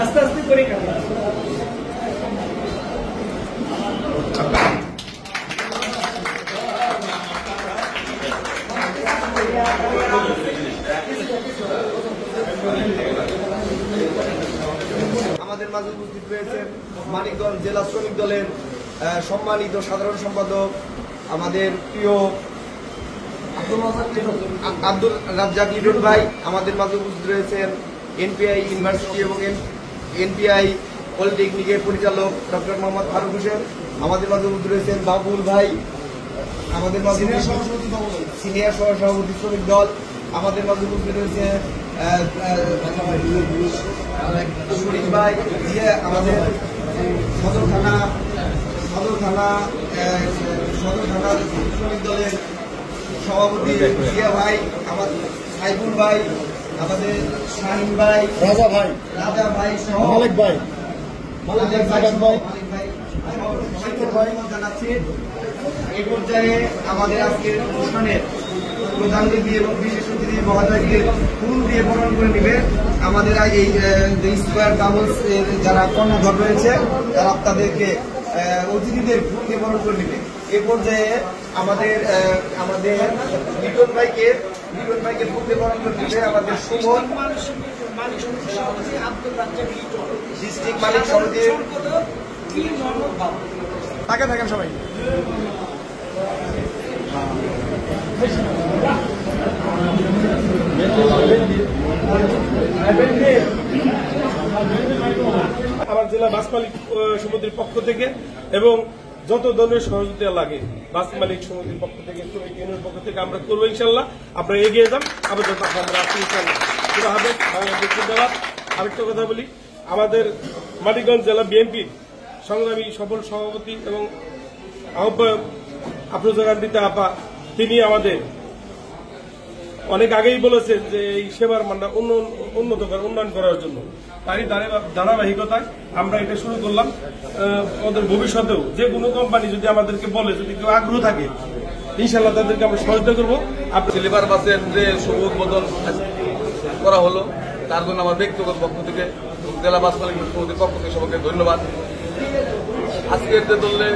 আস্তে আস্তে করে আমাদের মাঝে উপস্থিত রয়েছেন মানিকগঞ্জ জেলা শ্রমিক দলের সম্মানিত সাধারণ সম্পাদক আমাদের প্রিয় আব্দুল রাজ্জাক লিটন ভাই। আমাদের মাঝে উপস্থিত রয়েছেন এনপিআই ইউনিভার্সিটি এবং এনপিআই পলিটেকনিকের পরিচালক ডক্টর মোহাম্মদ ফারুক হোসেন। আমাদের মাঝে উপস্থিত রয়েছেন বাবুল ভাই। আমাদের মাঝে সিনিয়র সহসভাপতি শ্রমিক দল। আমাদের মাঝে উপস্থিত রয়েছে শরীফ ভাই, আমাদের সদর থানা শ্রমিক দলের সভাপতি জিয়া ভাই, আমাদের সাইফুল ভাই, আমাদের শাহিন ভাই, রাজা ভাই মালিক ভাই জানাচ্ছি। এই পর্যায়ে আমাদের আজকের অনুষ্ঠানের প্রধান অতিথি এবং বিশেষ অতিথি মহোদয়কে ফুল দিয়ে বরণ করে নেবে আমাদের এই স্কয়ার কাগজ যারা কর্ণধর রয়েছে তারা তাদেরকে অতিথিদের ফুল দিয়ে বরণ করে নেবে। এ পর্যায়ে আমাদের লিটন ভাইকে ফুল দিয়ে বরণ করে নেবে আমাদের সুমন ডিস্ট্রিক্ট মালিক সমিতির। থাকেন সবাই। আমার জেলা বাস মালিক সমিতির পক্ষ থেকে এবং যত ধরনের সহযোগিতা লাগে বাস মালিক সমিতির পক্ষ থেকে শ্রমিক ইউনিয়নের পক্ষ থেকে আমরা করবো ইনশাল্লাহ। আপনারা এগিয়ে যান, আবেদন আমরা আসছি ইনশাল্লাহ। বাংলাদেশ জিন্দাবাদ। আরেকটা কথা বলি, আমাদের মানিকগঞ্জ জেলা বিএনপির সংগ্রামী সফল সভাপতি এবং আহ্বায়ক আফরোজা গান্ধীতে আপা, তিনি আমাদের অনেক আগেই বলেছেন যে এই সেবার মানটা উন্নয়ন করার জন্য। তারই ধারাবাহিকতায় আমরা এটা শুরু করলাম। আমাদের ভবিষ্যতেও যে কোনো কোম্পানি যদি আমাদেরকে বলে, যদি কেউ আগ্রহ থাকে, ইনশাল্লাহ তাদেরকে আমরা সহায়তা করবো। স্লিপার বাসের যে শুভ উদ্বোধন করা হলো তার জন্য আমার ব্যক্তিগত পক্ষ থেকে জেলা বাস মালিক সমিতির পক্ষ থেকে সবাইকে ধন্যবাদ। আজকের যে দলে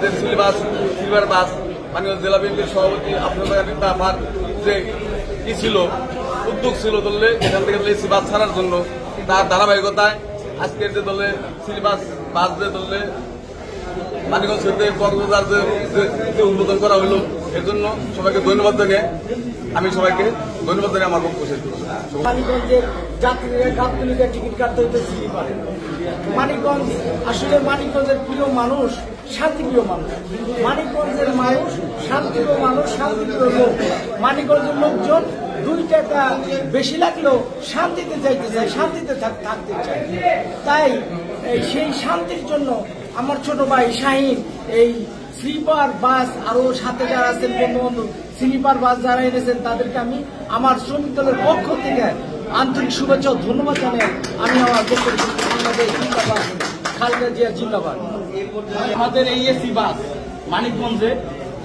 যে স্লিপার বাস মানিকগঞ্জ জেলা বিএনপির সভাপতি আপনার যে কি ছিল উদ্যোগ ছিল দলে এখান থেকে এসি বাস ছাড়ার জন্য, তার ধারাবাহিকতায় আজকের যে দলে সিলেবাস বাস যে দলে মানিকগঞ্জ হইতে কক্সবাজার যে উদ্বোধন করা হলো, এর জন্য সবাইকে ধন্যবাদ জানিয়ে আমি সবাইকে ধন্যবাদ জানিয়ে আমার বক্তব্য শেষ করছি। মানিকগঞ্জের যাত্রীরা গাবতলীতে টিকিট কাটতে হইতে স্লিপারে। মানিকগঞ্জ আসলে মানিকগঞ্জের প্রিয় মানুষ, শান্তিপ্রিয় মানুষ। মানিকগঞ্জের মানুষ শান্তিপ্রিয় মানুষ, শান্তিপ্রিয় লোক। মানিকগঞ্জের লোকজন 2 টাকা বেশি লাগলেও শান্তিতে যাইতে চায়, শান্তিতে থাকতে চায়। তাই সেই শান্তির জন্য আমার ছোট ভাই শাহিন এই স্লিপার বাস, আরো সাথে যারা আছেন বন্ধু স্লিপার বাস যারা এনেছেন তাদেরকে আমি আমার শ্রমিক দলের পক্ষ থেকে আন্তরিক শুভেচ্ছা ও ধন্যবাদ জানাই। আমি আমার বক্তব্য বাংলাদেশ জিন্দাবাদ, খালেদা জিয়া জিন্দাবাদ। আমাদের এই এসি বাস মানিকগঞ্জে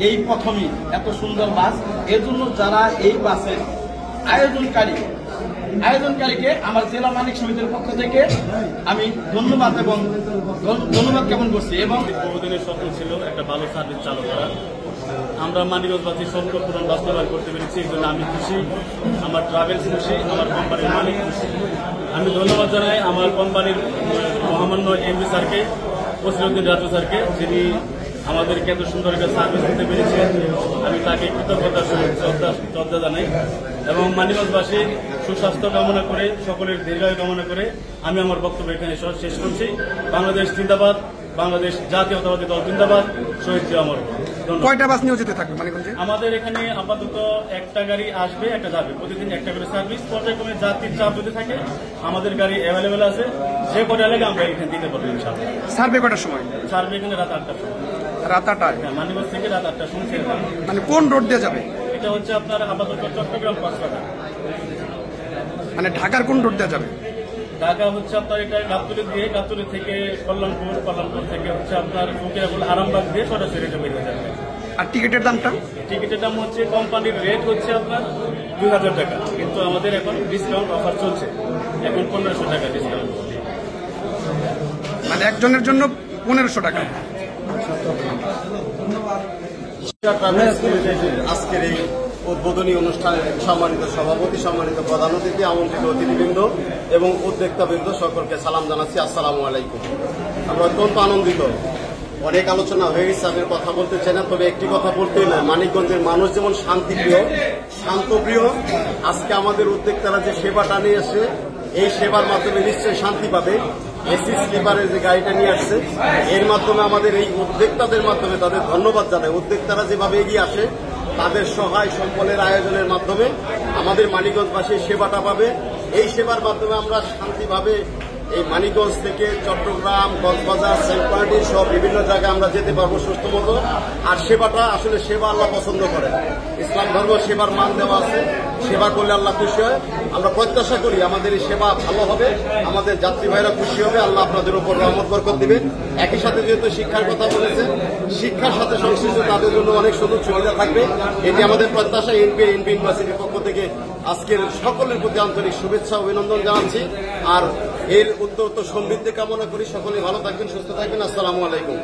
এই প্রথমই এত সুন্দর বাস, এর জন্য যারা এই বাসের আয়োজনকারীকে আমার জেলা মালিক সমিতির পক্ষ থেকে আমি ধন্যবাদ জ্ঞাপন করছি। এবং বহুদিনের স্বপ্ন ছিল একটা ভালো সার্ভিস চালু করা। আমরা মানিকগঞ্জবাসীর স্বপ্ন পূরণ বাস্তবায়ন করতে পেরেছি, এই জন্য আমি খুশি, আমার ট্রাভেলস খুশি, আমার কোম্পানির মালিক খুশি। আমি ধন্যবাদ জানাই আমার কোম্পানির মহামান্য এমডি স্যারকে, বসিরউদ্দিন রাজু স্যারকে, যিনি আমাদেরকে এত সুন্দর একটা সার্ভিস দিতে পেরেছে। আমি তাকে কৃতজ্ঞতার সহিত শ্রদ্ধা জানাই এবং মানিকগঞ্জবাসীর সুস্বাস্থ্য কামনা করে, সকলের দীর্ঘায়ু কামনা করে আমি আমার বক্তব্য এখানে শেষ করছি। বাংলাদেশ জিন্দাবাদ, বাংলাদেশ জাতীয়তাবাদী দল জিন্দাবাদ, শহীদ জিয়া অমর। কয়টা বাস নিয়োজিত থাকবে মানিকগঞ্জে? আমাদের এখানে আপাতত একটা গাড়ি আসবে, একটা যাবে, প্রতিদিন একটা করে সার্ভিস। পর্যায়ক্রমে যাত্রীর চাপ যদি থাকে আমাদের গাড়ি অ্যাভেলেবেল আছে, যে কটা লাগে আমরা এখানে দিতে পারবো ইনশাআল্লাহ। সার্ভে কটার সময়? সার্ভে এখানে রাত 8টার সময়। রাত 8টায়? হ্যাঁ, মানিকগঞ্জ থেকে রাত 8টার সময় ছেড়ে দেবে। মানে কোন রোড দিয়ে যাবে? এটা হচ্ছে আপনার আপাতত চট্টগ্রাম কক্সবাজার। মানে ঢাকার কোন রোড দিয়ে যাবে? ঢাকা হচ্ছে আপনার এটা গাবতলী দিয়ে, গাবতলী থেকে কল্যাণপুর থেকে হচ্ছে আপনার ফকিরাপুর আরামবাগ দিয়ে সরাসরি এটা বেরিয়ে যাবে। আর টিকিটের দামটা? টিকিটের দাম হচ্ছে কোম্পানির রেট হচ্ছে আপনার 2000 টাকা, কিন্তু কিন্তু আমাদের এখন ডিসকাউন্ট অফার চলছে, এখন 1500 টাকা ডিসকাউন্ট। মানে একজনের জন্য 1500 টাকা। আজকের এই উদ্বোধনী অনুষ্ঠানের সম্মানিত সভাপতি, সম্মানিত প্রধান অতিথি, আমন্ত্রিত অতিথিবৃন্দ এবং উদ্যোক্তাবৃন্দ সকলকে সালাম জানাচ্ছি, আসসালামু আলাইকুম। আমরা অত্যন্ত আনন্দিত। অনেক আলোচনা হয়ে গেছে, আমি কথা বলতে চাই না, তবে একটি কথা বলতেই না, মানিকগঞ্জের মানুষ যেমন শান্তিপ্রিয়, শান্তপ্রিয়, আজকে আমাদের উদ্যোক্তারা যে সেবাটা নিয়ে আসে, এই সেবার মাধ্যমে নিশ্চয়ই শান্তি পাবে। এসি স্লিপারের যে গাড়িটা নিয়ে আসছে, এর মাধ্যমে আমাদের এই উদ্যোক্তাদের মাধ্যমে তাদের ধন্যবাদ জানাই। উদ্যোক্তারা যেভাবে এগিয়ে আসে, তাদের সহায় সম্পদের আয়োজনের মাধ্যমে আমাদের মানিকগঞ্জবাসী সেবাটা পাবে। এই সেবার মাধ্যমে আমরা শান্তিভাবে এই মানিকগঞ্জ থেকে চট্টগ্রাম, কক্সবাজার, সেন্ট মার্টিন সহ বিভিন্ন জায়গায় আমরা যেতে পারবো সুস্থ মতো। আর সেবাটা আসলে সেবা আল্লাহ পছন্দ করে, ইসলাম ধর্ম সেবার মান দেওয়া আছে, সেবা করলে আল্লাহ খুশি হয়। আমরা প্রত্যাশা করি আমাদের এই সেবা ভালো হবে, আমাদের যাত্রী ভাইরা খুশি হবে, আল্লাহ আপনাদের উপর রহমত বরকত দিবেন। একই সাথে যেহেতু শিক্ষার কথা বলেছেন, শিক্ষার সাথে সংশ্লিষ্ট তাদের জন্য অনেক সুযোগ সুবিধা থাকবে, এটি আমাদের প্রত্যাশা। এনপি ইউনিভার্সিটির পক্ষ থেকে আজকের সকলের প্রতি আন্তরিক শুভেচ্ছা অভিনন্দন জানাচ্ছি। আর এর উত্তর সমৃদ্ধি কামনা করি। সকলে ভালো থাকবেন, সুস্থ থাকবেন। আসসালামু আলাইকুম।